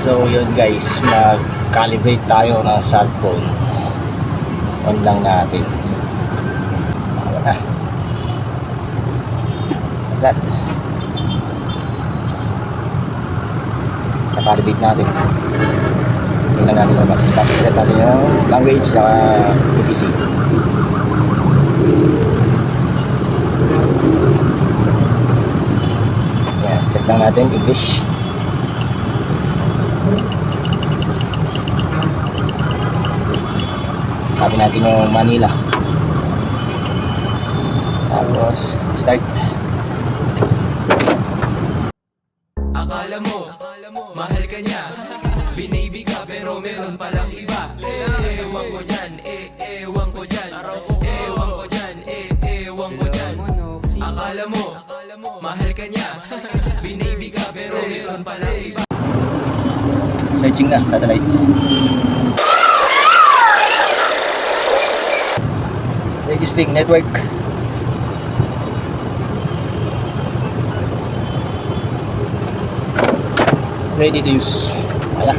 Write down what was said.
So yun guys, mag-calibrate tayo ng cellphone. On lang natin. Tawa na. What's that? Na-calibrate natin. Tingnan natin labas. Tapos set natin yung language sa UTC. Yan, set lang natin English. Sabi natin yung Manila. Tapos start. Akala mo, mahal ka niya, binibi ka pero meron palang iba. Ewan ko dyan, ewan ko dyan, ewan ko dyan, ewan ko dyan. Akala mo, mahal ka niya, binibi ka pero meron palang iba. Searching na, satellite. Registering network. Ready to use. Wala.